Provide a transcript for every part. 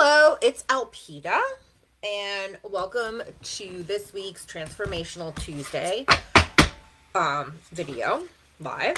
Hello, it's Alpita, and welcome to this week's Transformational Tuesday video live.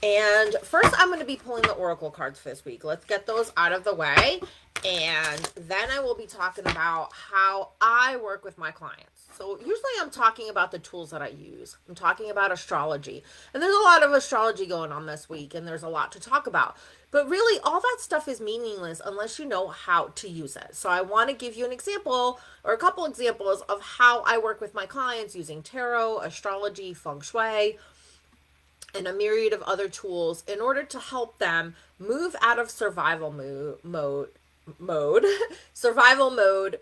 And first, I'm going to be pulling the oracle cards for this week. Let's get those out of the way, and then I will be talking about how I work with my clients. So usually I'm talking about the tools that I use. I'm talking about astrology. And there's a lot of astrology going on this week, and there's a lot to talk about. But really, all that stuff is meaningless unless you know how to use it. So I want to give you an example or a couple examples of how I work with my clients using tarot, astrology, feng shui, and a myriad of other tools in order to help them move out of survival mode survival mode,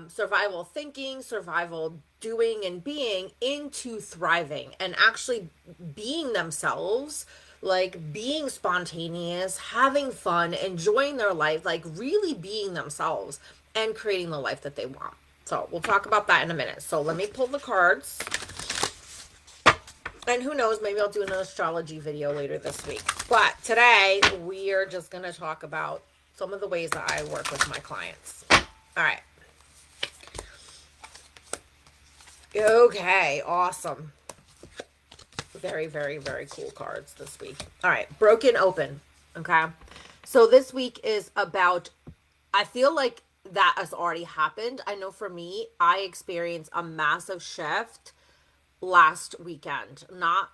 survival thinking, survival doing and being, into thriving and actually being themselves, like being spontaneous, having fun, enjoying their life, like really being themselves and creating the life that they want. So we'll talk about that in a minute. So let me pull the cards. And who knows, maybe I'll do an astrology video later this week. But today, we are just going to talk about some of the ways that I work with my clients. All right. Okay, awesome. Very, very, very cool cards this week. All right, broken open. Okay. So this week is about, I feel like that has already happened. I know for me, I experienced a massive shift last weekend, not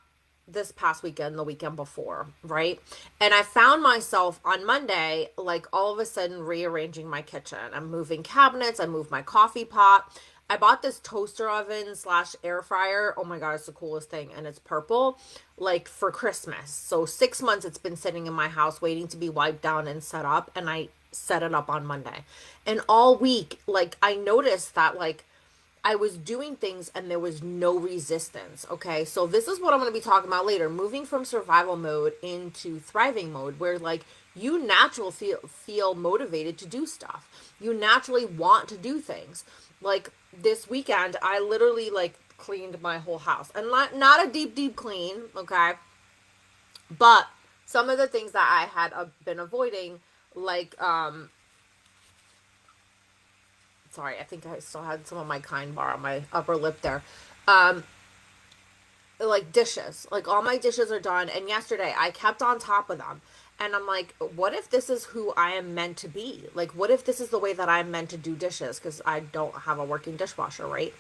this past weekend, the weekend before, right? And I found myself on Monday, like all of a sudden rearranging my kitchen. I'm moving cabinets, I moved my coffee pot. I bought this toaster oven slash air fryer. Oh my God, it's the coolest thing. And it's purple, like for Christmas. So 6 months it's been sitting in my house waiting to be wiped down and set up. And I set it up on Monday. And all week, like I noticed that like I was doing things and there was no resistance. Okay. So this is what I'm going to be talking about later. Moving from survival mode into thriving mode, where like you naturally feel motivated to do stuff. You naturally want to do things. Like this weekend, I literally like cleaned my whole house, and not a deep clean. Okay. But some of the things that I had been avoiding, like, sorry, I think I still had some of my Kind bar on my upper lip there. Um, like dishes, like all my dishes are done. And yesterday I kept on top of them. And I'm like, what if this is who I am meant to be? Like, what if this is the way that I'm meant to do dishes? Because I don't have a working dishwasher, right?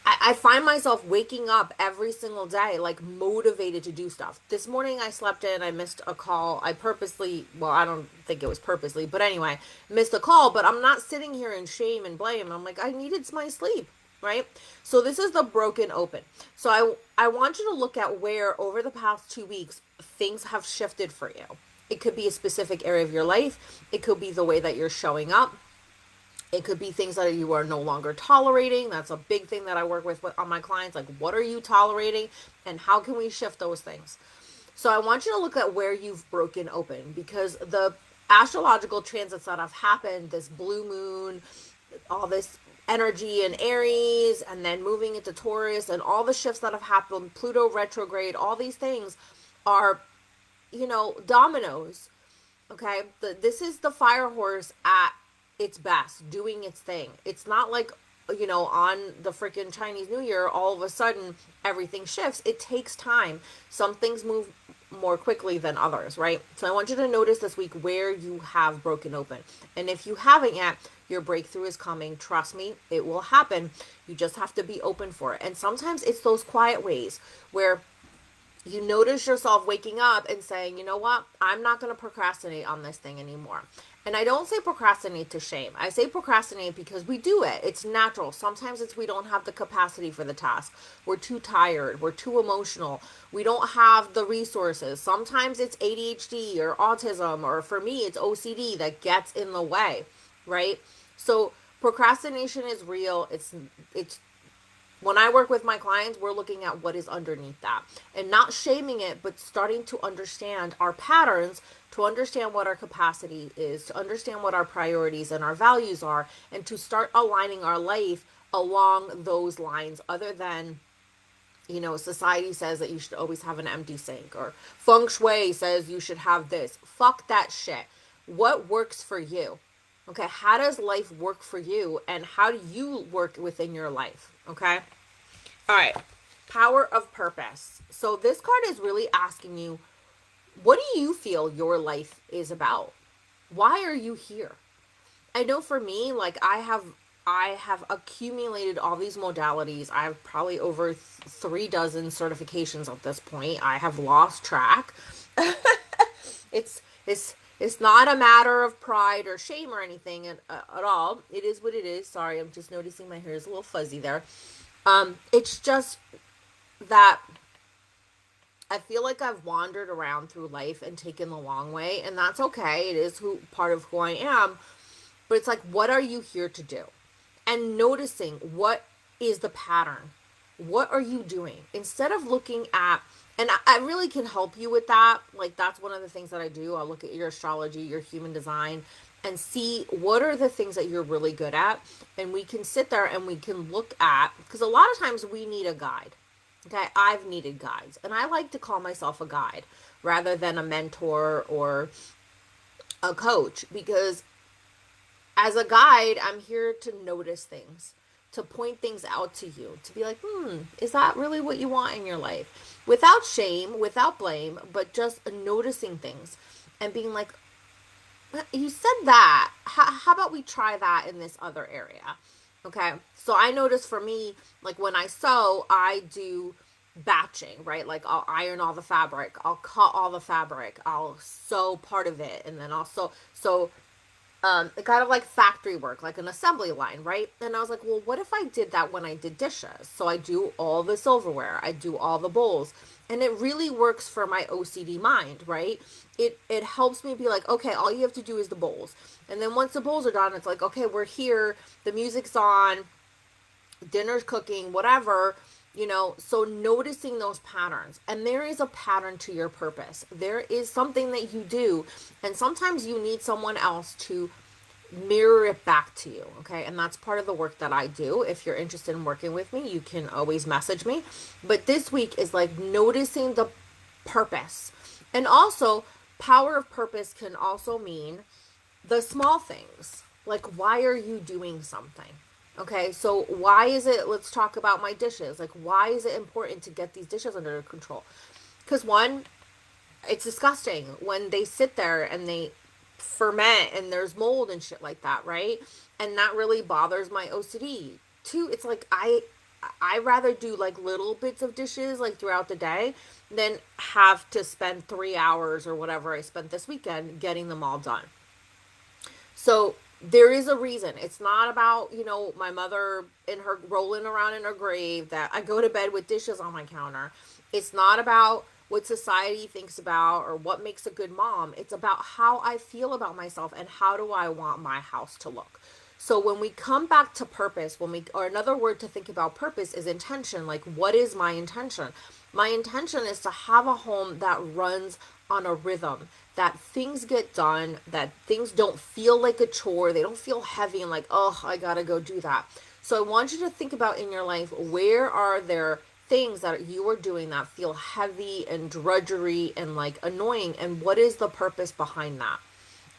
I find myself waking up every single day, like motivated to do stuff. This morning I slept in, I missed a call. I purposely, well, I don't think it was purposely, but anyway, missed a call, but I'm not sitting here in shame and blame. I'm like, I needed my sleep, right? So this is the broken open. So I want you to look at where over the past 2 weeks, things have shifted for you. It could be a specific area of your life. It could be the way that you're showing up. It could be things that you are no longer tolerating. That's a big thing that I work with on my clients. Like, what are you tolerating and how can we shift those things? So I want you to look at where you've broken open, because the astrological transits that have happened, this blue moon, all this energy in Aries, and then moving into Taurus, and all the shifts that have happened, Pluto retrograde, all these things are, dominoes. Okay. This is the fire horse at its best, doing its thing. It's not like, on the freaking Chinese New Year, all of a sudden everything shifts. It takes time. Some things move more quickly than others, right? So I want you to notice this week where you have broken open. And if you haven't yet, your breakthrough is coming. Trust me, it will happen. You just have to be open for it. And sometimes it's those quiet ways where you notice yourself waking up and saying, you know what, I'm not going to procrastinate on this thing anymore. And I don't say procrastinate to shame. I say procrastinate because we do it. It's natural. Sometimes it's we don't have the capacity for the task. We're too tired. We're too emotional. We don't have the resources. Sometimes it's ADHD or autism, or for me, it's OCD that gets in the way, right? So procrastination is real. It's when I work with my clients, we're looking at what is underneath that and not shaming it, but starting to understand our patterns, to understand what our capacity is, to understand what our priorities and our values are, and to start aligning our life along those lines, other than, society says that you should always have an empty sink, or feng shui says you should have this. Fuck that shit. What works for you? Okay, how does life work for you, and how do you work within your life? Okay, all right. Power of purpose. So this card is really asking you, what do you feel your life is about? Why are you here? I know for me, like I have accumulated all these modalities. I have probably over 3 dozen certifications at this point. I have lost track. It's not a matter of pride or shame or anything at all. It is what it is. Sorry, I'm just noticing my hair is a little fuzzy there. It's just that I feel like I've wandered around through life and taken the long way, and that's okay. It is who part of who I am. But it's like, what are you here to do? And noticing what is the pattern. What are you doing? Instead of looking at, and I really can help you with that. Like, that's one of the things that I do. I'll look at your astrology, your human design, and see what are the things that you're really good at. And we can sit there and we can look at, because a lot of times we need a guide. Okay, I've needed guides, and I like to call myself a guide rather than a mentor or a coach, because as a guide, I'm here to notice things, to point things out to you, to be like, is that really what you want in your life? Without shame, without blame, but just noticing things and being like, you said that. How about we try that in this other area? Okay. So I notice for me, like when I sew, I do batching, right? Like I'll iron all the fabric, I'll cut all the fabric, I'll sew part of it, and then also so kind of like factory work, like an assembly line, right? And I was like, well, what if I did that when I did dishes? So I do all the silverware, I do all the bowls, and it really works for my OCD mind, right? It helps me be like, okay, all you have to do is the bowls, and then once the bowls are done, it's like, okay, we're here, the music's on, dinner's cooking, whatever, so noticing those patterns. And there is a pattern to your purpose. There is something that you do, and sometimes you need someone else to mirror it back to you. Okay, and that's part of the work that I do. If you're interested in working with me, you can always message me. But this week is like noticing the purpose. And also, power of purpose can also mean the small things, like, why are you doing something? Okay, so why is it, let's talk about my dishes. Like, why is it important to get these dishes under control? Because one, it's disgusting when they sit there and they ferment and there's mold and shit like that, right? And that really bothers my OCD. Two, it's like I rather do like little bits of dishes like throughout the day than have to spend 3 hours or whatever I spent this weekend getting them all done. So there is a reason. It's not about, my mother in her rolling around in her grave that I go to bed with dishes on my counter. It's not about what society thinks about or what makes a good mom. It's about how I feel about myself and how do I want my house to look. So when we come back to purpose, or another word to think about purpose is intention. Like, what is my intention? My intention is to have a home that runs on a rhythm, that things get done, that things don't feel like a chore, they don't feel heavy and like, oh, I gotta go do that. So I want you to think about in your life, where are there things that you are doing that feel heavy and drudgery and like annoying, and what is the purpose behind that?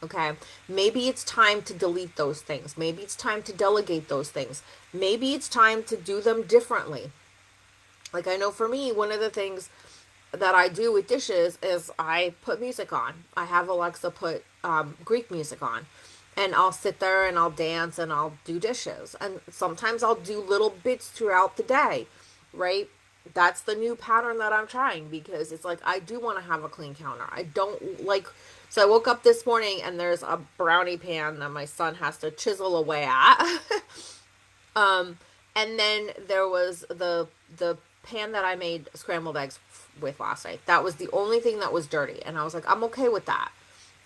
Okay, maybe it's time to delete those things. Maybe it's time to delegate those things. Maybe it's time to do them differently. Like, I know for me, one of the things that I do with dishes is I put music on. I have Alexa put Greek music on, and I'll sit there and I'll dance and I'll do dishes. And sometimes I'll do little bits throughout the day, right? That's the new pattern that I'm trying, because it's like, I do want to have a clean counter. I don't like, so I woke up this morning and there's a brownie pan that my son has to chisel away at. And then there was the pan that I made scrambled eggs with last night. That was the only thing that was dirty, and I was like, I'm okay with that.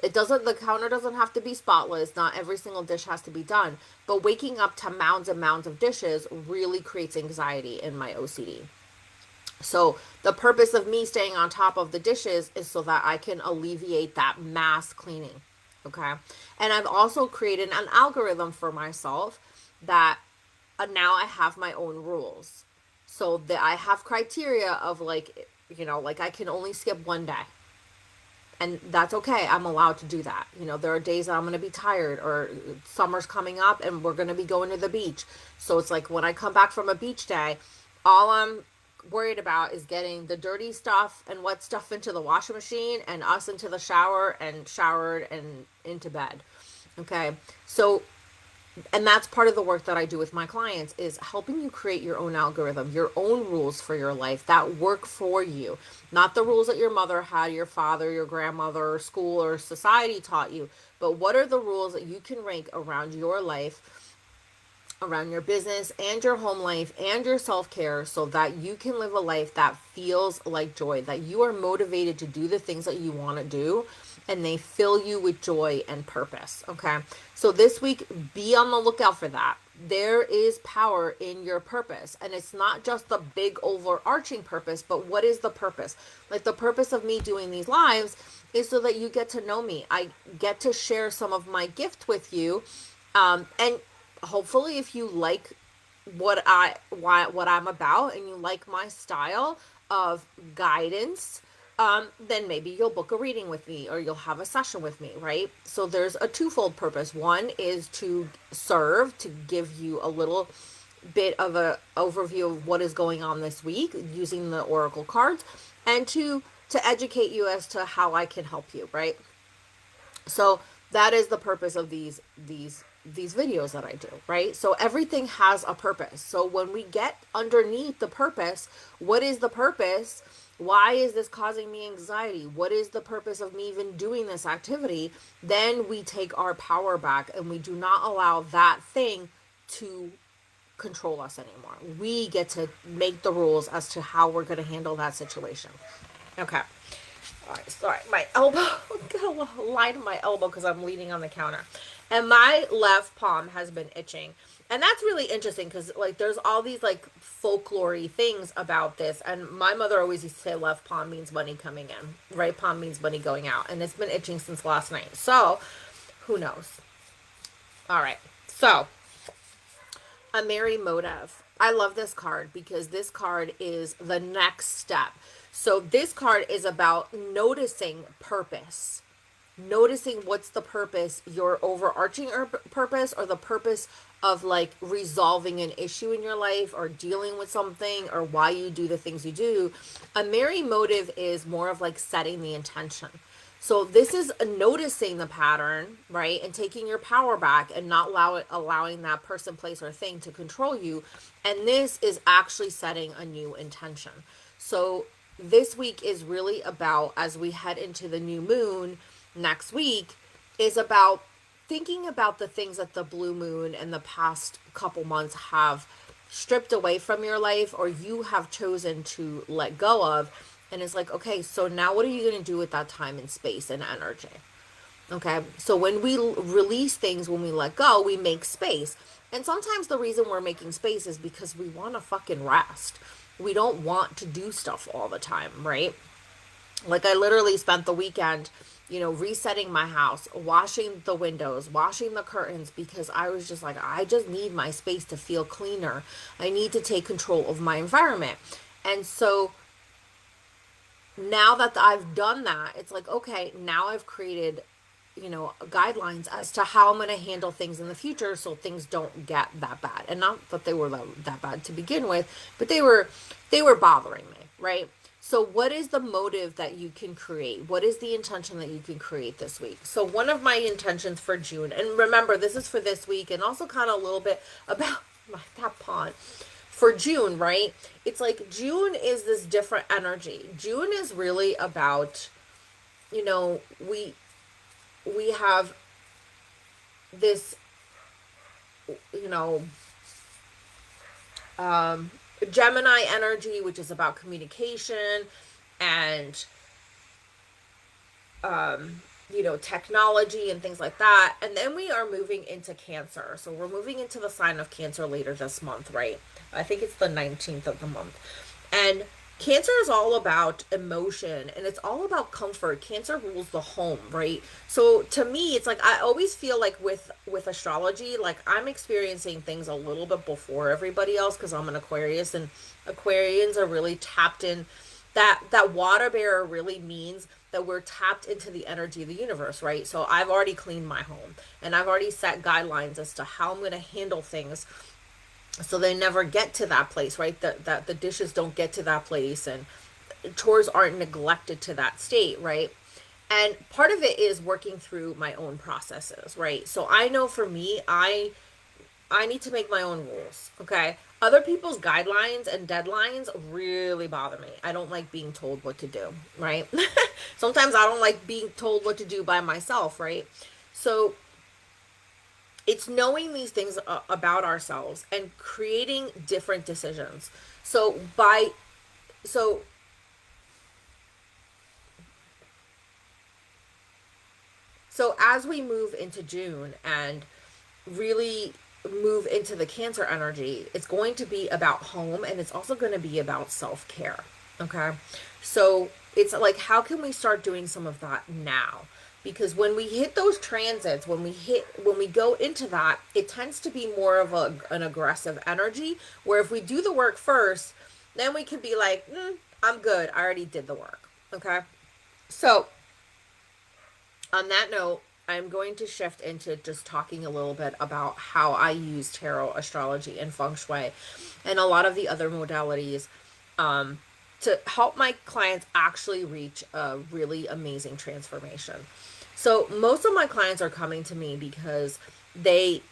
The counter doesn't have to be spotless. Not every single dish has to be done. But waking up to mounds and mounds of dishes really creates anxiety in my OCD. So the purpose of me staying on top of the dishes is so that I can alleviate that mass cleaning. Okay. And I've also created an algorithm for myself that now I have my own rules. So that I have criteria of like, like I can only skip one day. And that's okay. I'm allowed to do that. You know, there are days that I'm going to be tired, or summer's coming up and we're going to be going to the beach. So it's like when I come back from a beach day, all I'm worried about is getting the dirty stuff and wet stuff into the washing machine and us into the shower and showered and into bed. Okay. So, and that's part of the work that I do with my clients, is helping you create your own algorithm, your own rules for your life that work for you. Not the rules that your mother had, your father, your grandmother, or school or society taught you, but what are the rules that you can rank around your life, around your business and your home life and your self-care, so that you can live a life that feels like joy, that you are motivated to do the things that you want to do and they fill you with joy and purpose. Okay. So this week, be on the lookout for that. There is power in your purpose, and it's not just the big overarching purpose, but what is the purpose? Like, the purpose of me doing these lives is so that you get to know me. I get to share some of my gift with you. And hopefully if you like what I'm about and you like my style of guidance, then maybe you'll book a reading with me or you'll have a session with me, right? So there's a twofold purpose. One is to serve, to give you a little bit of a overview of what is going on this week using the oracle cards, and to educate you as to how I can help you, right? So that is the purpose of these videos that I do, right? So everything has a purpose. So when we get underneath the purpose, what is the purpose? Why is this causing me anxiety? What is the purpose of me even doing this activity? Then we take our power back and we do not allow that thing to control us anymore. We get to make the rules as to how we're going to handle that situation. Okay. All right, sorry, my elbow, got a line in my elbow because I'm leaning on the counter. And my left palm has been itching. And that's really interesting because, like, there's all these, like, folklore-y things about this. And my mother always used to say left palm means money coming in. Right palm means money going out. And it's been itching since last night. So, who knows? All right. So, a merry motive. I love this card because this card is the next step. So this card is about noticing purpose. Noticing what's the purpose, your overarching purpose, or the purpose of, like, resolving an issue in your life or dealing with something, or why you do the things you do. A merry motive is more of like setting the intention. So this is noticing the pattern, right? And taking your power back and not allowing that person, place, or thing to control you. And this is actually setting a new intention. So this week is really about, as we head into the new moon next week, is about thinking about the things that the blue moon and the past couple months have stripped away from your life, or you have chosen to let go of. And it's like, okay, so now what are you going to do with that time and space and energy? Okay, so when we release things, when we let go, we make space. And sometimes the reason we're making space is because we want to fucking rest. We don't want to do stuff all the time, right? Like, I literally spent the weekend, resetting my house, washing the windows, washing the curtains, because I was just like, I just need my space to feel cleaner. I need to take control of my environment. And so now that I've done that, it's like, okay, now I've created, guidelines as to how I'm going to handle things in the future so things don't get that bad. And not that they were that bad to begin with, but they were bothering me, right? So what is the motive that you can create? What is the intention that you can create this week? So one of my intentions for June, and remember, this is for this week, and also kind of a little bit about that pond. For June, right? It's like June is this different energy. June is really about, we have this, Gemini energy, which is about communication and, technology and things like that. And then we are moving into Cancer. So we're moving into the sign of Cancer later this month, right? I think it's the 19th of the month. And Cancer is all about emotion, and it's all about comfort. Cancer rules the home, right? So to me, it's like, I always feel like with astrology, like I'm experiencing things a little bit before everybody else because I'm an Aquarius, and Aquarians are really tapped in. That water bearer really means that we're tapped into the energy of the universe, right? So I've already cleaned my home and I've already set guidelines as to how I'm going to handle things so they never get to that place, right? That the dishes don't get to that place and chores aren't neglected to that state, right? And part of it is working through my own processes, right? So I know for me, I need to make my own rules, okay? Other people's guidelines and deadlines really bother me. I don't like being told what to do, right? Sometimes I don't like being told what to do by myself, right? So it's knowing these things about ourselves and creating different decisions. So by so so as we move into June and really move into the Cancer energy, it's going to be about home and it's also going to be about self-care. Okay? So it's like, how can we start doing some of that now? Because when we hit those transits, when we go into that, it tends to be more of an aggressive energy, where if we do the work first, then we can be like, I'm good, I already did the work. Okay? So on that note, I'm going to shift into just talking a little bit about how I use tarot, astrology, and feng shui, and a lot of the other modalities, to help my clients actually reach a really amazing transformation. So most of my clients are coming to me because they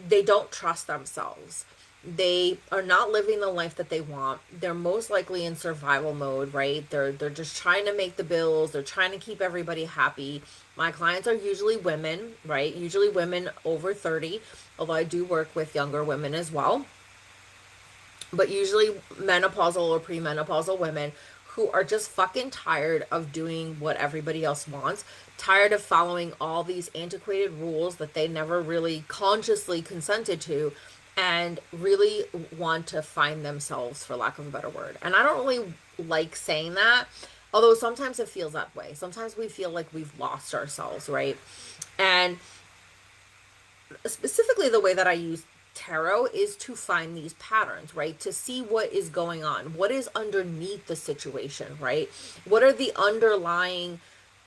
don't trust themselves. They are not living the life that they want. They're most likely in survival mode, right? They're just trying to make the bills. They're trying to keep everybody happy. My clients are usually women, right? Usually women over 30, although I do work with younger women as well. But usually menopausal or premenopausal women who are just fucking tired of doing what everybody else wants, tired of following all these antiquated rules that they never really consciously consented to, and really want to find themselves, for lack of a better word. And I don't really like saying that, although sometimes it feels that way. Sometimes we feel like we've lost ourselves, right? And specifically the way that I use tarot is to find these patterns, right? To see what is going on, what is underneath the situation, right? What are the underlying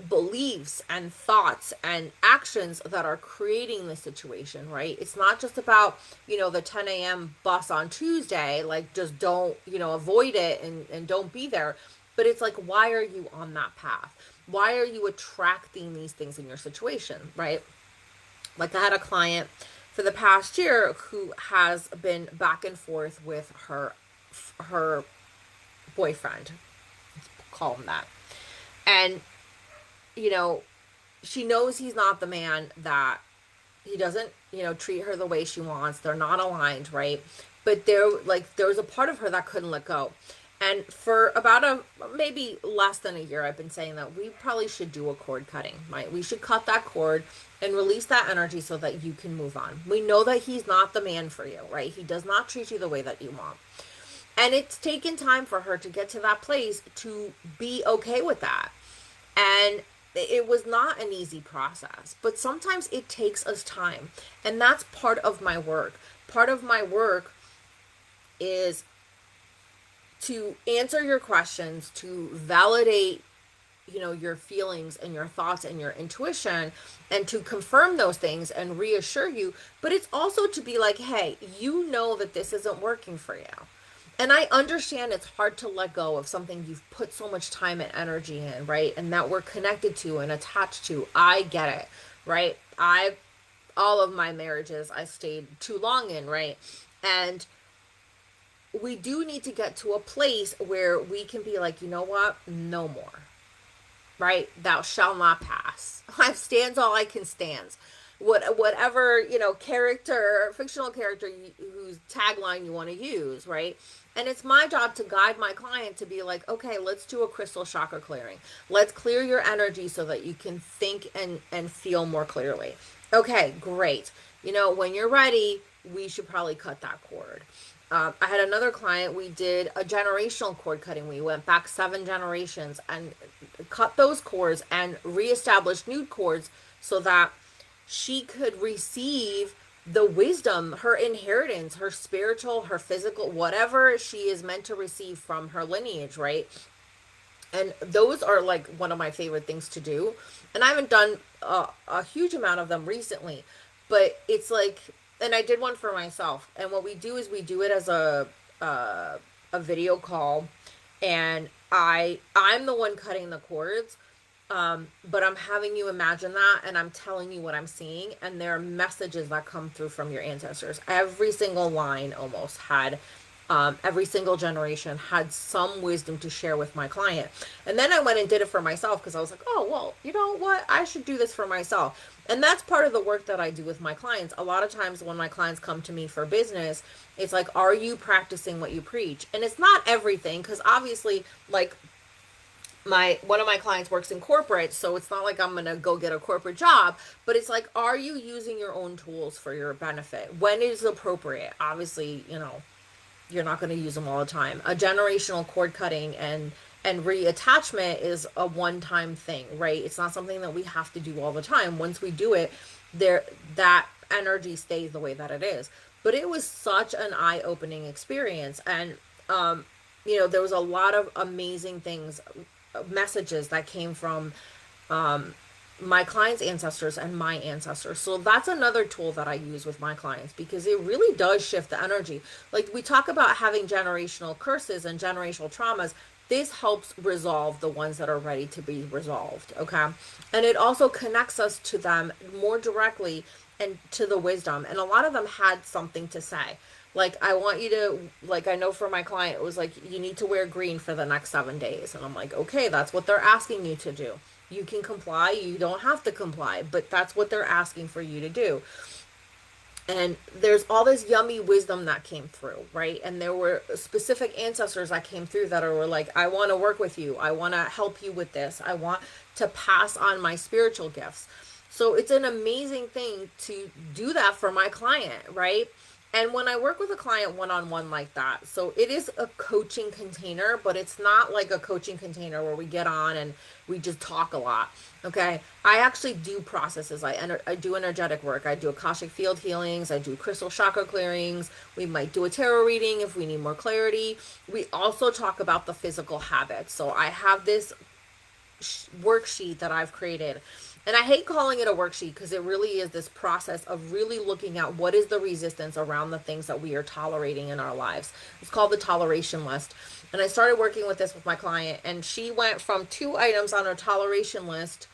beliefs and thoughts and actions that are creating the situation, right? It's not just about, the 10 a.m. bus on Tuesday, like just don't, avoid it and don't be there. But it's like, why are you on that path? Why are you attracting these things in your situation, right? Like I had a client for the past year who has been back and forth with her boyfriend. Let's call him that. And she knows he's not the man, that he doesn't, treat her the way she wants. They're not aligned, right? But there was a part of her that couldn't let go. And for about maybe less than a year, I've been saying that we probably should do a cord cutting, right? We should cut that cord and release that energy so that you can move on. We know that he's not the man for you, right? He does not treat you the way that you want. And it's taken time for her to get to that place to be okay with that. And it was not an easy process, but sometimes it takes us time. And that's part of my work. Part of my work is to answer your questions, to validate, your feelings and your thoughts and your intuition, and to confirm those things and reassure you. But it's also to be like, hey, you know that this isn't working for you. And I understand it's hard to let go of something you've put so much time and energy in, right? And that we're connected to and attached to. I get it, right? All of my marriages, I stayed too long in, right? And we do need to get to a place where we can be like, you know what? No more, right? Thou shalt not pass. I stands all I can stand. Whatever, character, fictional character whose tagline you want to use, right? And it's my job to guide my client to be like, okay, let's do a crystal chakra clearing. Let's clear your energy so that you can think and feel more clearly. Okay, great. When you're ready, we should probably cut that cord. I had another client, we did a generational cord cutting. We went back 7 generations and cut those cords and reestablished new cords so that she could receive the wisdom, her inheritance, her spiritual, her physical, whatever she is meant to receive from her lineage, right? And those are like one of my favorite things to do. And I haven't done a huge amount of them recently, but it's like, and I did one for myself. And what we do is we do it as uh, a video call, and I'm the one cutting the cords. But I'm having you imagine that, and I'm telling you what I'm seeing, and there are messages that come through from your ancestors. Every single line almost had, every single generation had some wisdom to share with my client. And then I went and did it for myself because I was like, oh, well, you know what? I should do this for myself. And that's part of the work that I do with my clients. A lot of times when my clients come to me for business, it's like, are you practicing what you preach? And it's not everything, because obviously, like, my one of my clients works in corporate, so it's not like I'm gonna go get a corporate job, but it's like, are you using your own tools for your benefit when it is appropriate? Obviously, you're not going to use them all the time. A generational cord cutting and reattachment is a one-time thing, right? It's not something that we have to do all the time. Once we do it, there that energy stays the way that it is. But it was such an eye-opening experience, and there was a lot of amazing things, messages that came from my clients' ancestors and my ancestors. So that's another tool that I use with my clients, because it really does shift the energy. Like, we talk about having generational curses and generational traumas. This helps resolve the ones that are ready to be resolved, okay? And it also connects us to them more directly and to the wisdom. And a lot of them had something to say. Like, I want you to, like, I know for my client, it was like, you need to wear green for the next 7 days. And I'm like, okay, that's what they're asking you to do. You can comply, you don't have to comply, but that's what they're asking for you to do. And there's all this yummy wisdom that came through, right? And there were specific ancestors that came through that were like, I want to work with you. I want to help you with this. I want to pass on my spiritual gifts. So it's an amazing thing to do that for my client, right? And when I work with a client one-on-one like that, so it is a coaching container, but it's not like a coaching container where we get on and we just talk a lot. Okay. I actually do processes. I do energetic work. I do Akashic field healings. I do crystal chakra clearings. We might do a tarot reading if we need more clarity. We also talk about the physical habits. So I have this worksheet that I've created. And I hate calling it a worksheet, because it really is this process of really looking at what is the resistance around the things that we are tolerating in our lives. It's called the toleration list. And I started working with this with my client, and she went from 2 items on her toleration list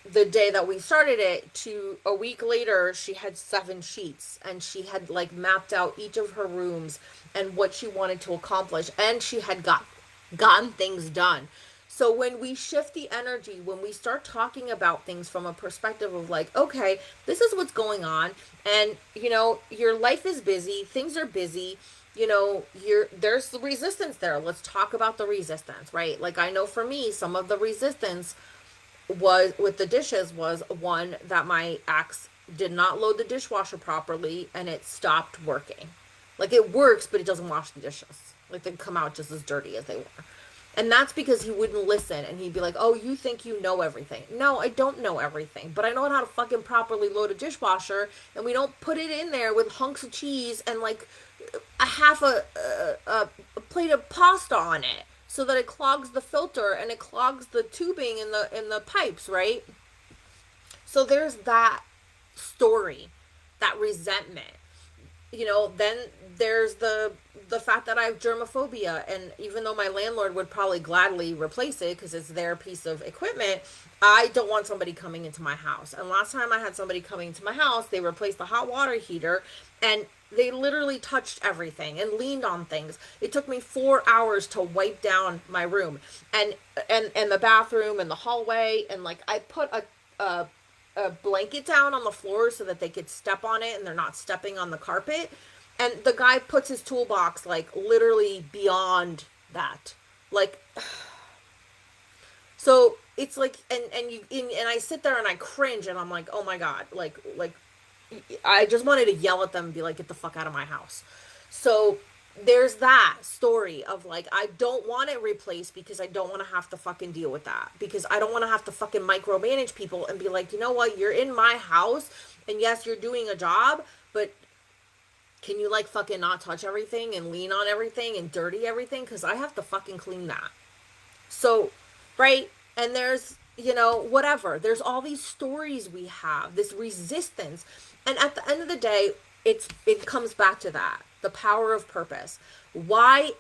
the day that we started it to a week later she had 7 sheets, and she had like mapped out each of her rooms and what she wanted to accomplish, and she had gotten things done. So when we shift the energy, when we start talking about things from a perspective of like, okay, this is what's going on, and your life is busy, things are busy, there's the resistance there. Let's talk about the resistance, right? Like, I know for me, some of the resistance was with the dishes was one, that my ex did not load the dishwasher properly and it stopped working. Like, it works, but it doesn't wash the dishes. Like, they come out just as dirty as they were. And that's because he wouldn't listen, and he'd be like, oh, you think you know everything. No, I don't know everything, but I know how to fucking properly load a dishwasher, and we don't put it in there with hunks of cheese and like a half a plate of pasta on it, so that it clogs the filter and it clogs the tubing in the pipes, right? So there's that story, that resentment. Then there's the fact that I have germophobia, and even though my landlord would probably gladly replace it because it's their piece of equipment, I don't want somebody coming into my house. And last time I had somebody coming into my house, they replaced the hot water heater, and they literally touched everything and leaned on things. It took me 4 hours to wipe down my room and the bathroom and the hallway, and like, I put a blanket down on the floor so that they could step on it and they're not stepping on the carpet. And the guy puts his toolbox like literally beyond that. Like, so it's like, and I sit there and I cringe, and I'm like, oh my God, like I just wanted to yell at them and be like, get the fuck out of my house. So there's that story of like, I don't want it replaced because I don't want to have to fucking deal with that, because I don't want to have to fucking micromanage people and be like, you know what, you're in my house, and yes, you're doing a job, but can you like fucking not touch everything and lean on everything and dirty everything, because I have to fucking clean that. So, right? And there's, whatever. There's all these stories we have, this resistance. And at the end of the day, it comes back to that, the power of purpose. Why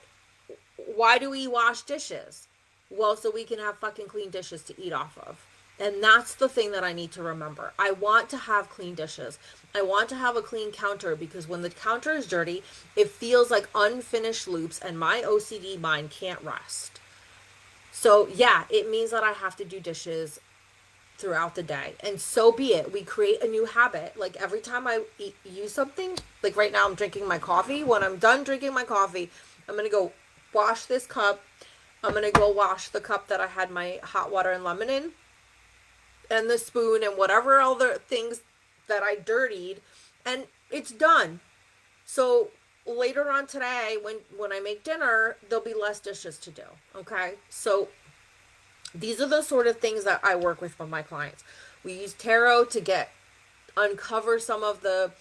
do we wash dishes? Well, so we can have fucking clean dishes to eat off of. And that's the thing that I need to remember. I want to have clean dishes. I want to have a clean counter because when the counter is dirty, it feels like unfinished loops and my OCD mind can't rest. So, yeah, it means that I have to do dishes throughout the day. And so be it. We create a new habit. Like every time I use something, like right now I'm drinking my coffee. When I'm done drinking my coffee, I'm going to go wash this cup. I'm going to go wash the cup that I had my hot water and lemon in, and the spoon and whatever other things that I dirtied, and it's done. So later on today, when I make dinner, there'll be less dishes to do. Okay? So these are the sort of things that I work with my clients. We use tarot to uncover some of the,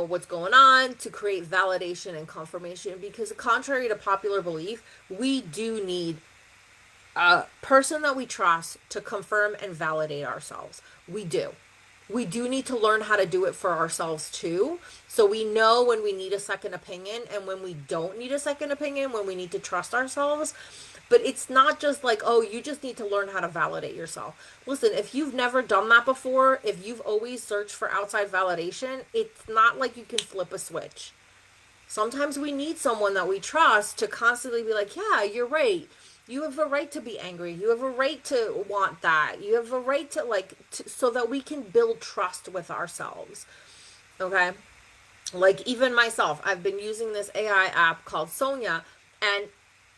what's going on, to create validation and confirmation, because contrary to popular belief, we do need a person that we trust to confirm and validate ourselves. We do. We do need to learn how to do it for ourselves too. So we know when we need a second opinion and when we don't need a second opinion, when we need to trust ourselves. But it's not just like, oh, you just need to learn how to validate yourself. Listen, if you've never done that before, if you've always searched for outside validation, it's not like you can flip a switch. Sometimes we need someone that we trust to constantly be like, yeah, you're right. You have a right to be angry. You have a right to want that. You have a right to so that we can build trust with ourselves. Okay? Like even myself, I've been using this AI app called Sonia, and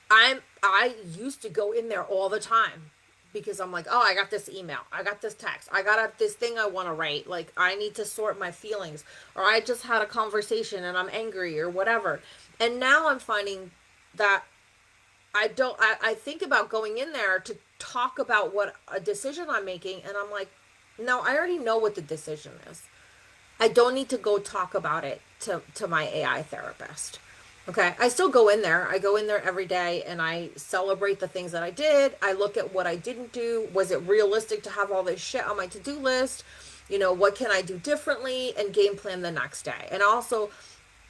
I used to go in there all the time because I'm like, oh, I got this email, I got this text, I got this thing I want to write, like I need to sort my feelings, or I just had a conversation and I'm angry or whatever. And now I'm finding that I think about going in there to talk about what a decision I'm making, and I'm like, no, I already know what the decision is. I don't need to go talk about it to my AI therapist. Okay, I still go in there. I go in there every day and I celebrate the things that I did. I look at what I didn't do. Was it realistic to have all this shit on my to-do list? What can I do differently, and game plan the next day. And also,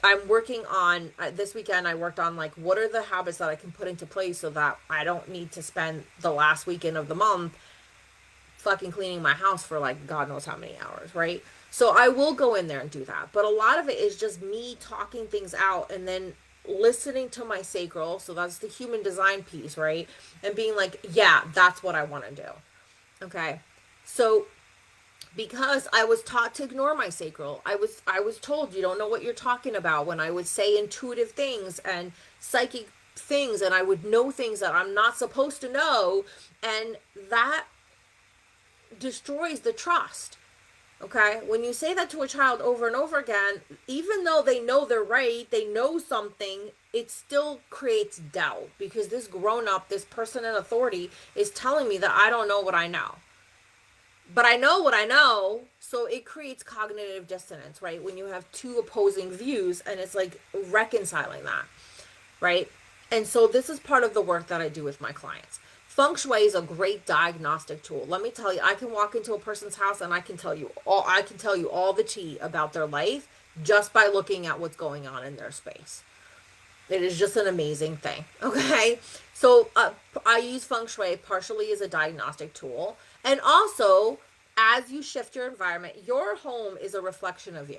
I'm working on this weekend. I worked on like, what are the habits that I can put into place so that I don't need to spend the last weekend of the month fucking cleaning my house for like God knows how many hours, right? So I will go in there and do that. But a lot of it is just me talking things out and then listening to my sacral. So that's the human design piece, right? And being like, yeah, that's what I want to do. Okay. So because I was taught to ignore my sacral, I was told you don't know what you're talking about when I would say intuitive things and psychic things, and I would know things that I'm not supposed to know, and that destroys the trust. Okay? When you say that to a child over and over again, even though they know they're right, they know something, it still creates doubt because this grown up, this person in authority is telling me that I don't know what I know. But I know what I know, so it creates cognitive dissonance, right? When you have two opposing views, and it's like reconciling that, right? And so this is part of the work that I do with my clients. Feng Shui is a great diagnostic tool. Let me tell you, I can walk into a person's house and I can tell you all the tea about their life just by looking at what's going on in their space. It is just an amazing thing. Okay. So I use Feng Shui partially as a diagnostic tool. And also, as you shift your environment, your home is a reflection of you.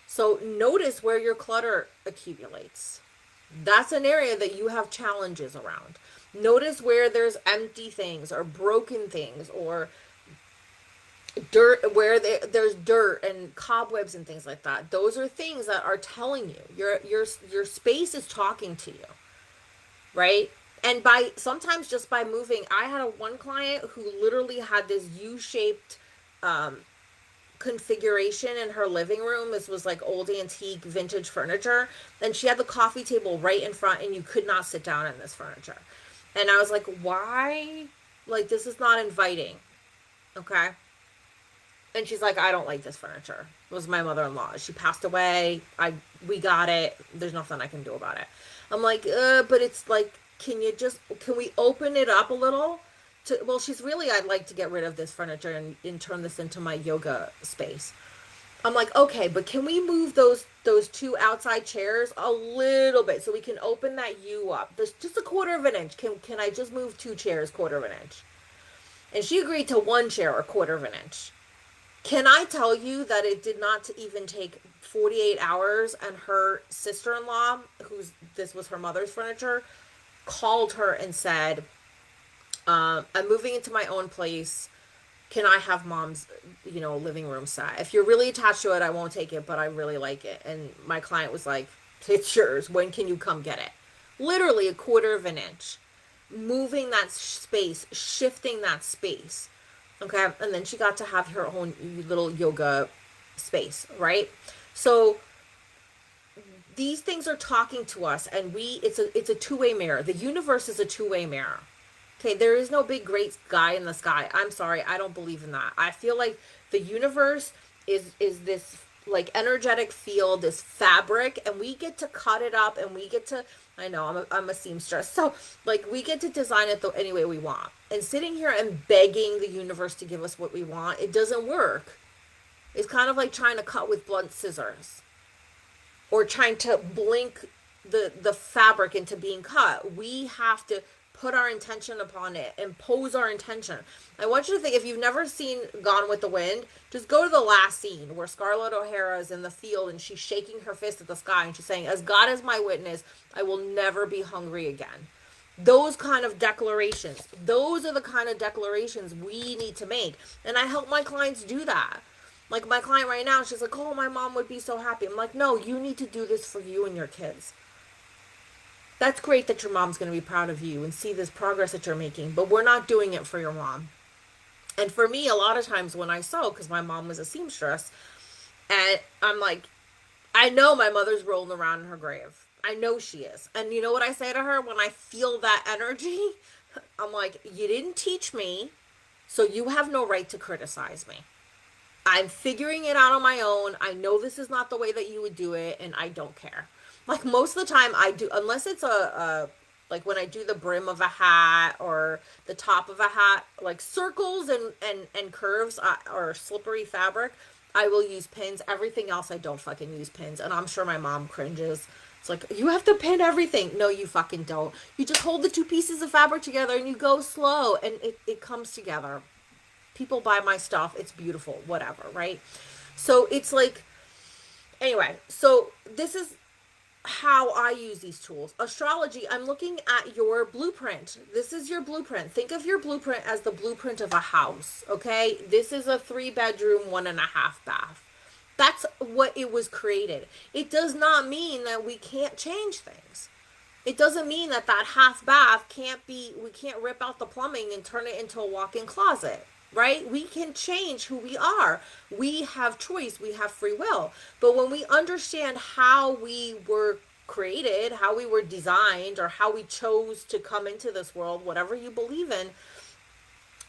So notice where your clutter accumulates. That's an area that you have challenges around. Notice where there's empty things or broken things or dirt, where there's dirt and cobwebs and things like that. Those are things that are telling you. Your space is talking to you, right? And by sometimes just by moving, I had one client who literally had this U-shaped configuration in her living room. This was like old antique vintage furniture, and she had the coffee table right in front, and you could not sit down in this furniture. And I was like, why? Like, this is not inviting. Okay. And she's like, I don't like this furniture. It was my mother-in-law. She passed away. We got it. There's nothing I can do about it. I'm like, but it's like, can we open it up a little? Well, she's really, I'd like to get rid of this furniture and turn this into my yoga space. I'm like, okay, but can we move those two outside chairs a little bit so we can open that U up? There's just a quarter of an inch. Can I just move two chairs quarter of an inch? And she agreed to one chair or quarter of an inch. Can I tell you that it did not even take 48 hours, and her sister-in-law, this was her mother's furniture, called her and said, I'm moving into my own place. Can I have mom's, living room set? If you're really attached to it, I won't take it, but I really like it. And my client was like, it's yours. When can you come get it? Literally a quarter of an inch. Moving that space, shifting that space. Okay. And then she got to have her own little yoga space, right? So these things are talking to us, and it's a two-way mirror. The universe is a two-way mirror. Okay, there is no big great guy in the sky. I'm sorry, I don't believe in that. I feel like the universe is this like energetic field, this fabric, and we get to cut it up, and we get to, I know I'm a seamstress, so like we get to design it any way we want. And sitting here and begging the universe to give us what we want, it doesn't work. It's kind of like trying to cut with blunt scissors, or trying to blink the fabric into being cut. We have to put our intention upon it, impose our intention. I want you to think, if you've never seen Gone with the Wind, just go to the last scene where Scarlett O'Hara is in the field and she's shaking her fist at the sky and she's saying, as God is my witness, I will never be hungry again. Those kind of declarations, those are the kind of declarations we need to make. And I help my clients do that. Like my client right now, she's like, oh, my mom would be so happy. I'm like, no, you need to do this for you and your kids. That's great that your mom's going to be proud of you and see this progress that you're making, but we're not doing it for your mom. And for me, a lot of times when I sew, because my mom was a seamstress, and I'm like, I know my mother's rolling around in her grave. I know she is. And you know what I say to her when I feel that energy? I'm like, you didn't teach me, so you have no right to criticize me. I'm figuring it out on my own. I know this is not the way that you would do it, and I don't care. Like most of the time I do, unless it's like when I do the brim of a hat or the top of a hat, like circles and curves or slippery fabric, I will use pins. Everything else I don't fucking use pins. And I'm sure my mom cringes. It's like, you have to pin everything. No, you fucking don't. You just hold the two pieces of fabric together and you go slow, and it comes together. People buy my stuff. It's beautiful, whatever, right? So it's like, anyway, so this is how I use these tools. Astrology, I'm looking at your blueprint. This is your blueprint. Think of your blueprint as the blueprint of a house, okay? This is a 3-bedroom, 1.5 bath. That's what it was created. It does not mean that we can't change things. It doesn't mean that half bath we can't rip out the plumbing and turn it into a walk-in closet. Right? We can change who we are. We have choice. We have free will. But when we understand how we were created, how we were designed, or how we chose to come into this world, whatever you believe in,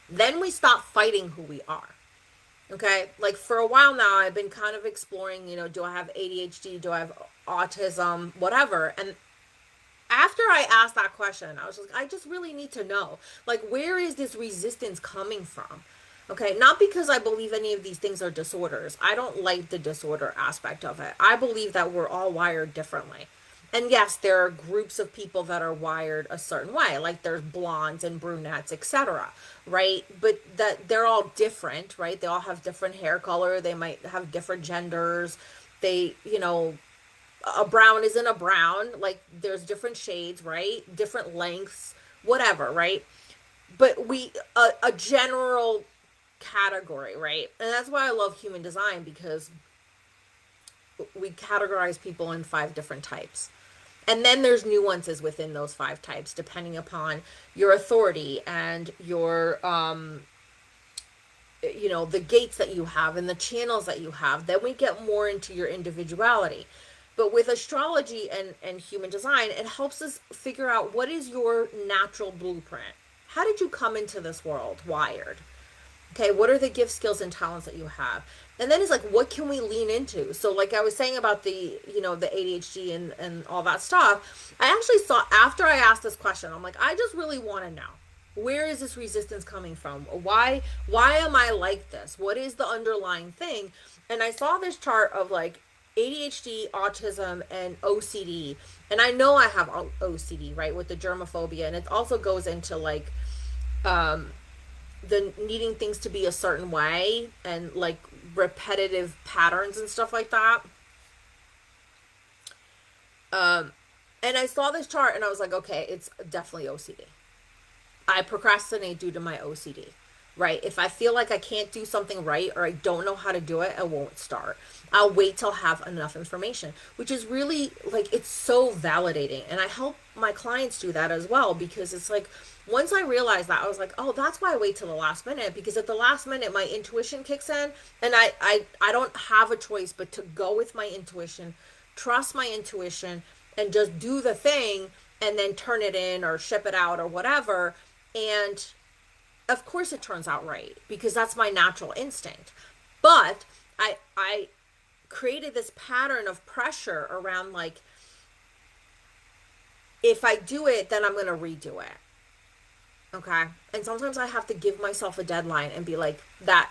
then we stop fighting who we are. Okay? Like for a while now, I've been kind of exploring, do I have ADHD? Do I have autism? Whatever. And after I asked that question, I was just like, I just really need to know, like, where is this resistance coming from? Okay, not because I believe any of these things are disorders. I don't like the disorder aspect of it. I believe that we're all wired differently. And yes, there are groups of people that are wired a certain way, like there's blondes and brunettes, etc., right? But that they're all different, right? They all have different hair color. They might have different genders. They, a brown isn't a brown. Like there's different shades, right? Different lengths, whatever, right? But a general category, right? And that's why I love human design, because we categorize people in 5 different types. And then there's nuances within those 5 types, depending upon your authority and your, the gates that you have and the channels that you have. Then we get more into your individuality. But with astrology and human design, it helps us figure out what is your natural blueprint. How did you come into this world wired? Okay, what are the gifts, skills, and talents that you have? And then it's like, what can we lean into? So like I was saying about the, the ADHD and all that stuff, I actually saw, after I asked this question, I'm like, I just really want to know, where is this resistance coming from? Why am I like this? What is the underlying thing? And I saw this chart of like ADHD, autism, and OCD. And I know I have OCD, right, with the germophobia, and it also goes into like um the needing things to be a certain way and like repetitive patterns and stuff like that. Um, and I saw this chart and I was like, okay, it's definitely OCD. I procrastinate due to my OCD, right? If I feel like I can't do something right or I don't know how to do it, I won't start. I'll wait till I have enough information, which is really like, it's so validating. And I help my clients do that as well, because it's like, once I realized that, I was like, oh, that's why I wait till the last minute, because at the last minute, my intuition kicks in and I don't have a choice but to go with my intuition, trust my intuition, and just do the thing and then turn it in or ship it out or whatever. And of course it turns out right, because that's my natural instinct. But I created this pattern of pressure around like, if I do it, then I'm going to redo it. Okay. And sometimes I have to give myself a deadline and be like, that,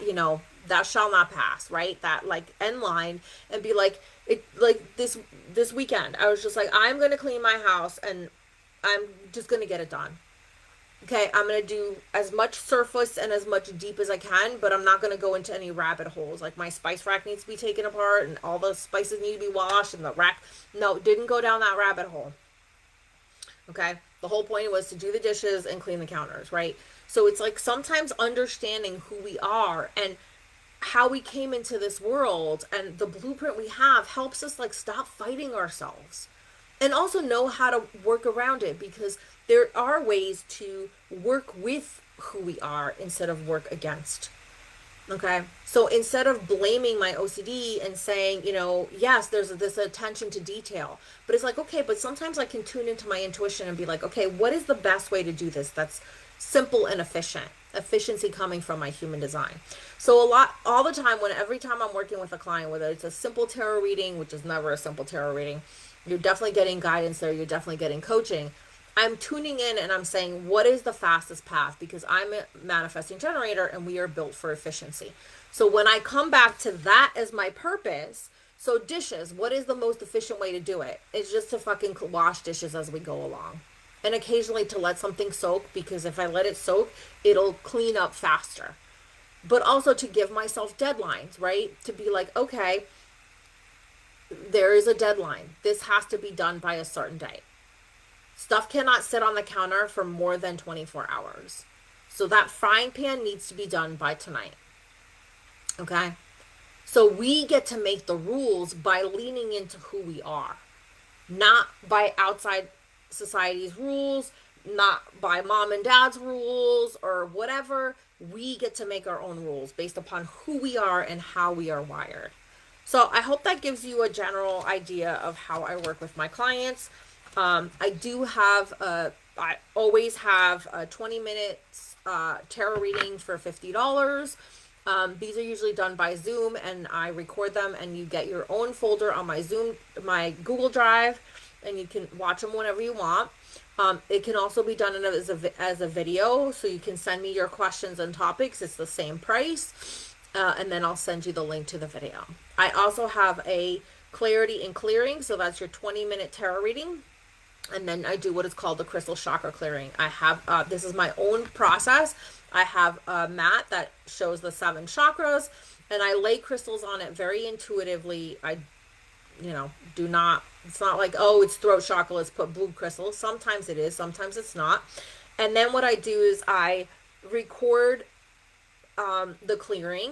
that shall not pass, right? That like end line, and be like, it like this weekend, I was just like, I'm going to clean my house and I'm just going to get it done. Okay, I'm going to do as much surface and as much deep as I can, but I'm not going to go into any rabbit holes. Like my spice rack needs to be taken apart and all the spices need to be washed and the rack. No, didn't go down that rabbit hole. Okay, the whole point was to do the dishes and clean the counters, right? So it's like sometimes understanding who we are and how we came into this world and the blueprint we have helps us like stop fighting ourselves and also know how to work around it, because there are ways to work with who we are instead of work against. Okay. So instead of blaming my OCD and saying, yes, there's this attention to detail, but it's like, okay, but sometimes I can tune into my intuition and be like, okay, what is the best way to do this? That's simple and efficient. Efficiency coming from my human design. So all the time, every time I'm working with a client, whether it's a simple tarot reading, which is never a simple tarot reading, you're definitely getting guidance there. You're definitely getting coaching. I'm tuning in and I'm saying, what is the fastest path? Because I'm a manifesting generator and we are built for efficiency. So when I come back to that as my purpose, so dishes, what is the most efficient way to do it? It's just to fucking wash dishes as we go along. And occasionally to let something soak, because if I let it soak, it'll clean up faster. But also to give myself deadlines, right? To be like, okay, there is a deadline. This has to be done by a certain date. Stuff cannot sit on the counter for more than 24 hours. So that frying pan needs to be done by tonight. Okay? So we get to make the rules by leaning into who we are, not by outside society's rules, not by mom and dad's rules or whatever. We get to make our own rules based upon who we are and how we are wired. So I hope that gives you a general idea of how I work with my clients. I do have I always have a 20 minutes tarot reading for $50. These are usually done by Zoom and I record them, and you get your own folder on my my Google Drive, and you can watch them whenever you want. It can also be done as a video, so you can send me your questions and topics. It's the same price. And then I'll send you the link to the video. I also have a clarity and clearing, so that's your 20-minute tarot reading. And then I do what is called the crystal chakra clearing. I have, this is my own process. I have a mat that shows the 7 chakras, and I lay crystals on it very intuitively. I, do not, it's not like, oh, it's throat chakra, let's put blue crystals. Sometimes it is, sometimes it's not. And then what I do is I record the clearing.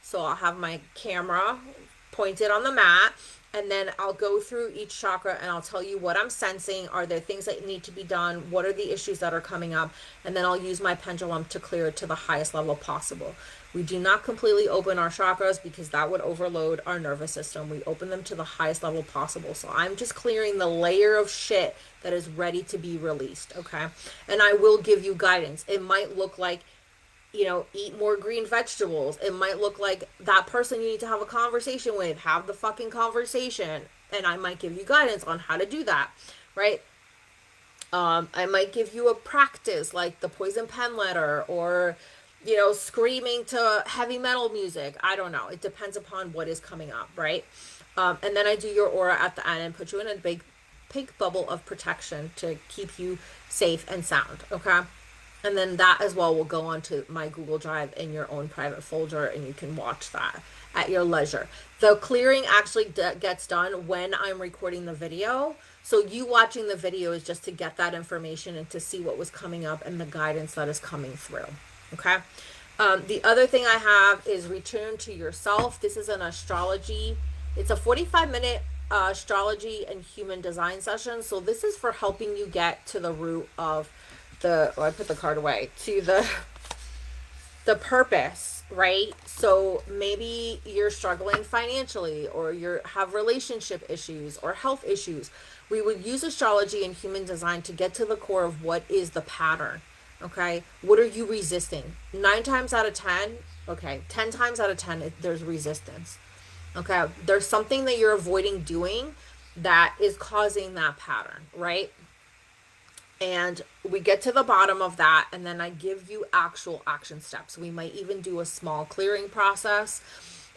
So I'll have my camera pointed on the mat, and then I'll go through each chakra and I'll tell you what I'm sensing. Are there things that need to be done? What are the issues that are coming up? And then I'll use my pendulum to clear it to the highest level possible. We do not completely open our chakras because that would overload our nervous system. We open them to the highest level possible. So I'm just clearing the layer of shit that is ready to be released, okay? And I will give you guidance. It might look like eat more green vegetables. It might look like that person you need to have a conversation with, have the fucking conversation. And I might give you guidance on how to do that, right? I might give you a practice like the poison pen letter, or, screaming to heavy metal music. I don't know. It depends upon what is coming up, right? And then I do your aura at the end and put you in a big pink bubble of protection to keep you safe and sound, okay? And then that as well will go onto my Google Drive in your own private folder, and you can watch that at your leisure. The clearing actually gets done when I'm recording the video. So you watching the video is just to get that information and to see what was coming up and the guidance that is coming through. Okay. The other thing I have is return to yourself. This is an astrology. It's a 45-minute astrology and human design session. So this is for helping you get to the root of I put the card away, to the purpose, right? So maybe you're struggling financially, or you have relationship issues or health issues. We would use astrology and human design to get to the core of what is the pattern. Okay, what are you resisting? 9 times out of 10, okay, 10 times out of 10, there's resistance. Okay, there's something that you're avoiding doing that is causing that pattern, right? And we get to the bottom of that, and then I give you actual action steps. We might even do a small clearing process,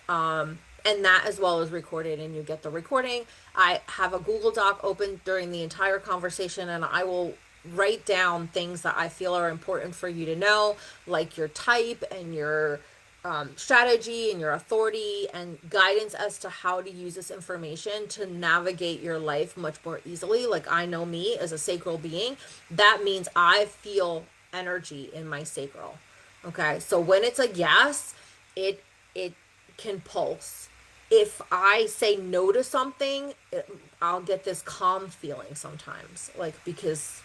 and that as well is recorded, and you get the recording. I have a Google Doc open during the entire conversation, and I will write down things that I feel are important for you to know, like your type and your strategy and your authority and guidance as to how to use this information to navigate your life much more easily. Like, I know me as a sacral being, that means I feel energy in my sacral. Okay, so when it's a yes, it can pulse. If I say no to something, I'll get this calm feeling sometimes, like, because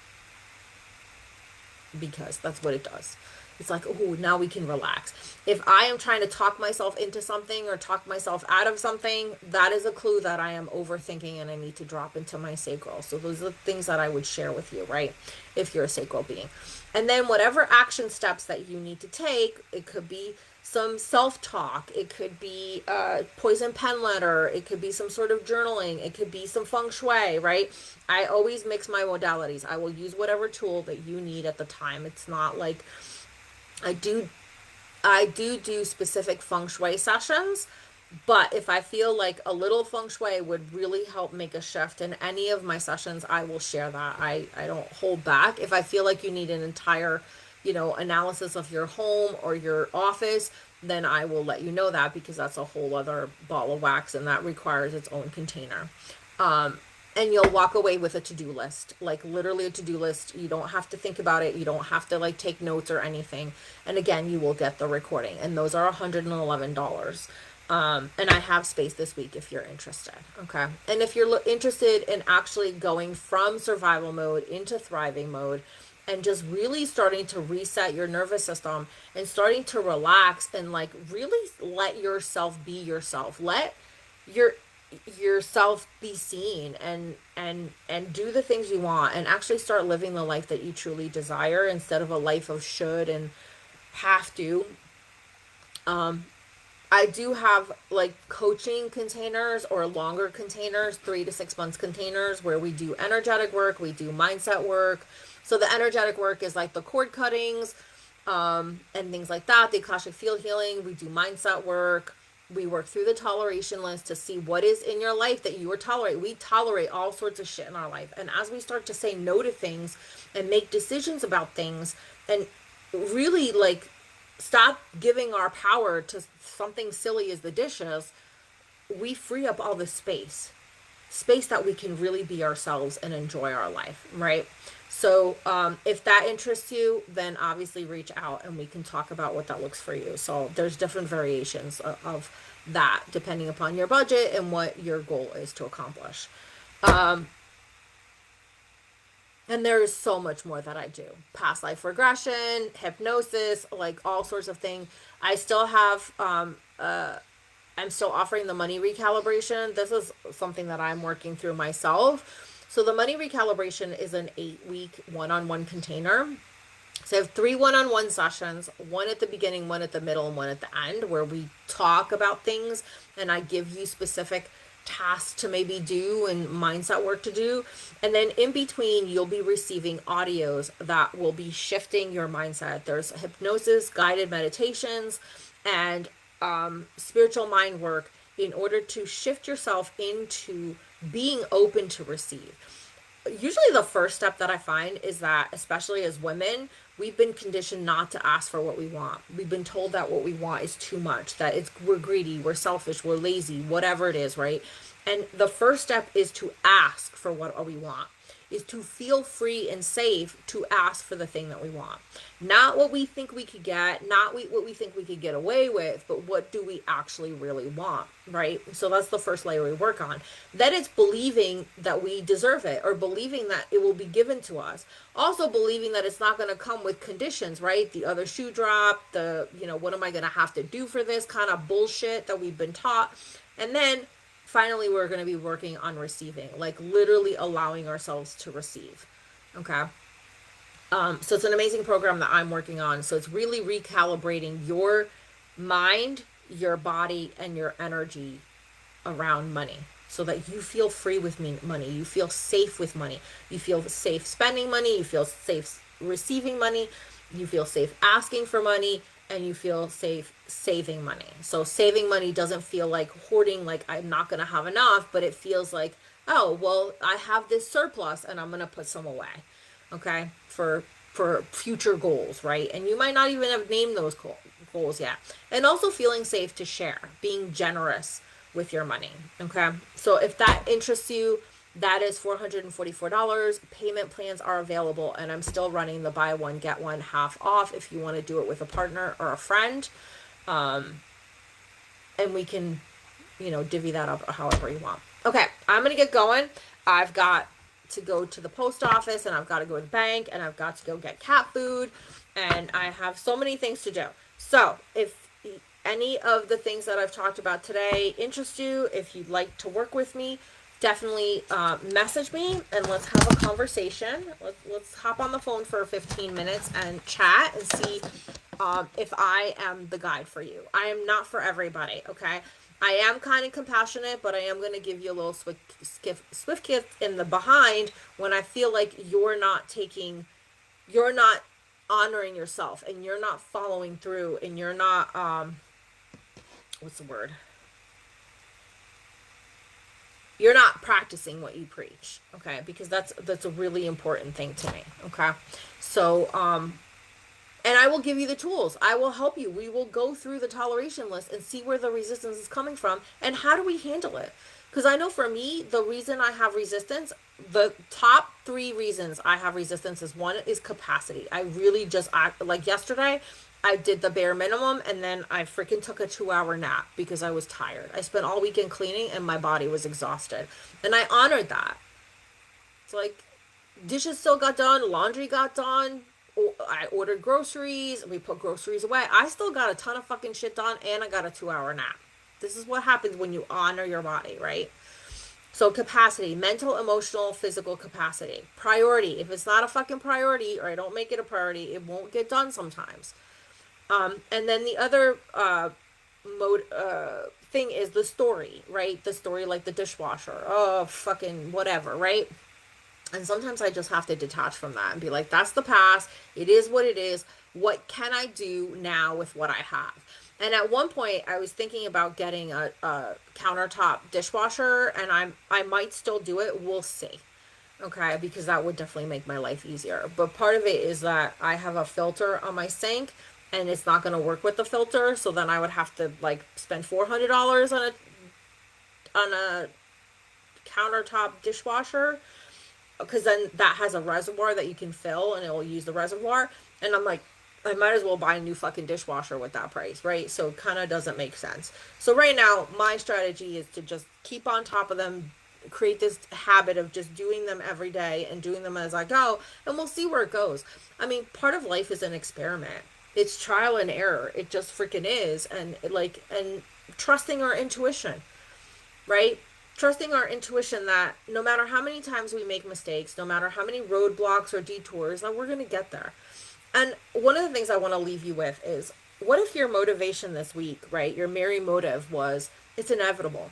that's what it does. It's like, oh, now we can relax. If I am trying to talk myself into something or talk myself out of something, that is a clue that I am overthinking and I need to drop into my sacral. So those are the things that I would share with you, right? If you're a sacral being. And then whatever action steps that you need to take, it could be some self-talk, it could be a poison pen letter, it could be some sort of journaling, it could be some feng shui, right? I always mix my modalities. I will use whatever tool that you need at the time. It's not like I do specific feng shui sessions, but if I feel like a little feng shui would really help make a shift in any of my sessions, I will share that. I don't hold back. If I feel like you need an entire, analysis of your home or your office, then I will let you know that, because that's a whole other ball of wax and that requires its own container. And you'll walk away with a to-do list, like literally a to-do list. You don't have to think about it. You don't have to like take notes or anything. And again, you will get the recording, and those are $111. And I have space this week if you're interested. Okay. And if you're interested in actually going from survival mode into thriving mode, and just really starting to reset your nervous system and starting to relax and like really let yourself be yourself, let yourself be seen, and do the things you want, and actually start living the life that you truly desire instead of a life of should and have to. I do have like coaching containers or longer containers, 3 to 6 months containers, where we do energetic work, we do mindset work. So the energetic work is like the cord cuttings, and things like that, the Akashic field healing. We do mindset work. We work through the toleration list to see what is in your life that you are tolerate. We tolerate all sorts of shit in our life. And as we start to say no to things and make decisions about things, and really like stop giving our power to something silly as the dishes, we free up all the space that we can really be ourselves and enjoy our life, right? So if that interests you, then obviously reach out and we can talk about what that looks for you. So there's different variations of that depending upon your budget and what your goal is to accomplish. And there is so much more that I do. Past life regression, hypnosis, like all sorts of things. I still have, I'm still offering the money recalibration. This is something that I'm working through myself. So the money recalibration is an 8-week one-on-one container. So I have 3 one-on-one sessions, one at the beginning, one at the middle, and one at the end, where we talk about things and I give you specific tasks to maybe do and mindset work to do. And then in between, you'll be receiving audios that will be shifting your mindset. There's hypnosis, guided meditations, and spiritual mind work in order to shift yourself into being open to receive. Usually the first step that I find is that, especially as women, we've been conditioned not to ask for what we want. We've been told that what we want is too much, that we're greedy, we're selfish, we're lazy, whatever it is, right? And the first step is to ask for what we want, is to feel free and safe to ask for the thing that we want. Not what we think we could get, not what we think we could get away with, but what do we actually really want, right? So that's the first layer we work on. Then it's believing that we deserve it, or believing that it will be given to us. Also believing that it's not going to come with conditions, right? The other shoe drop, what am I going to have to do for this kind of bullshit that we've been taught. And then finally, we're going to be working on receiving, like literally allowing ourselves to receive. Okay. So it's an amazing program that I'm working on. So it's really recalibrating your mind, your body, and your energy around money so that you feel free with money. You feel safe with money. You feel safe spending money. You feel safe receiving money. You feel safe asking for money, and you feel safe saving money. So saving money doesn't feel like hoarding, like I'm not going to have enough, but it feels like, oh, well, I have this surplus and I'm going to put some away. Okay? For future goals, right? And you might not even have named those goals yet. And also feeling safe to share, being generous with your money. Okay? So if that interests you, that is $444. Payment plans are available, and I'm still running the buy one, get one half off if you want to do it with a partner or a friend. And we can, divvy that up however you want. Okay, I'm going to get going. I've got to go to the post office, and I've got to go to the bank, and I've got to go get cat food, and I have so many things to do. So if any of the things that I've talked about today interest you, if you'd like to work with me, definitely message me and let's have a conversation. Let's hop on the phone for 15 minutes and chat and see if I am the guide for you. I am not for everybody, okay? I am kind of compassionate, but I am going to give you a little swift kick in the behind when I feel like you're not honoring yourself, and you're not following through, and you're not, what's the word? You're not practicing what you preach, okay? Because that's a really important thing to me, okay? So, and I will give you the tools. I will help you. We will go through the toleration list and see where the resistance is coming from and how do we handle it. Because I know for me, the reason I have resistance, the top 3 reasons I have resistance is, one is capacity. I really like yesterday, I did the bare minimum, and then I freaking took a 2-hour nap because I was tired. I spent all weekend cleaning and my body was exhausted. And I honored that. It's like, dishes still got done, laundry got done, I ordered groceries, we put groceries away. I still got a ton of fucking shit done, and I got a 2-hour nap. This is what happens when you honor your body, right? So capacity, mental, emotional, physical capacity. Priority. If it's not a fucking priority, or I don't make it a priority, it won't get done sometimes. And then the other thing is the story, right? The story, like the dishwasher. Oh, fucking whatever, right? And sometimes I just have to detach from that and be like, that's the past. It is what it is. What can I do now with what I have? And at one point, I was thinking about getting a countertop dishwasher, and I might still do it. We'll see. Okay, because that would definitely make my life easier. But part of it is that I have a filter on my sink, and it's not going to work with the filter. So then I would have to like spend $400 on a countertop dishwasher, because then that has a reservoir that you can fill and it will use the reservoir. And I'm like, I might as well buy a new fucking dishwasher with that price, right? So it kind of doesn't make sense. So right now, my strategy is to just keep on top of them, create this habit of just doing them every day and doing them as I go, and we'll see where it goes. I mean, part of life is an experiment. It's trial and error. It just freaking is. And trusting our intuition, right? Trusting our intuition that no matter how many times we make mistakes, no matter how many roadblocks or detours, that we're going to get there. And one of the things I want to leave you with is, what if your motivation this week, right? Your merry motive was, it's inevitable.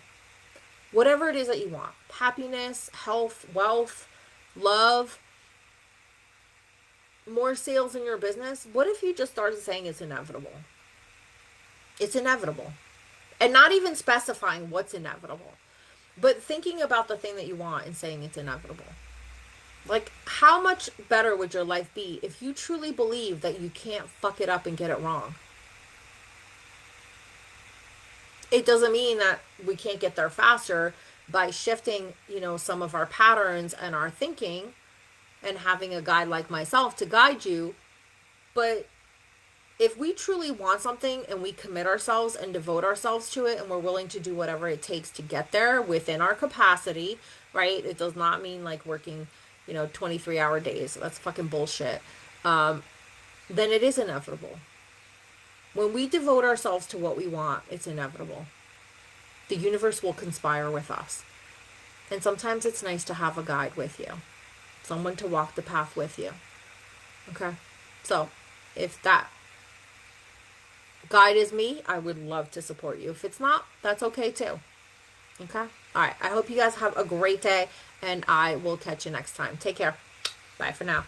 Whatever it is that you want, happiness, health, wealth, love, more sales in your business. What if you just started saying it's inevitable? It's inevitable. And not even specifying what's inevitable, but thinking about the thing that you want and saying it's inevitable. Like, how much better would your life be if you truly believe that you can't fuck it up and get it wrong? It doesn't mean that we can't get there faster by shifting, some of our patterns and our thinking and having a guide like myself to guide you. But if we truly want something and we commit ourselves and devote ourselves to it and we're willing to do whatever it takes to get there within our capacity, right? It does not mean like working, 23-hour days. That's fucking bullshit. Then it is inevitable. When we devote ourselves to what we want, it's inevitable. The universe will conspire with us. And sometimes it's nice to have a guide with you, someone to walk the path with you. Okay? So, if that guide is me, I would love to support you. If it's not, that's okay too. Okay? All right. I hope you guys have a great day, and I will catch you next time. Take care. Bye for now.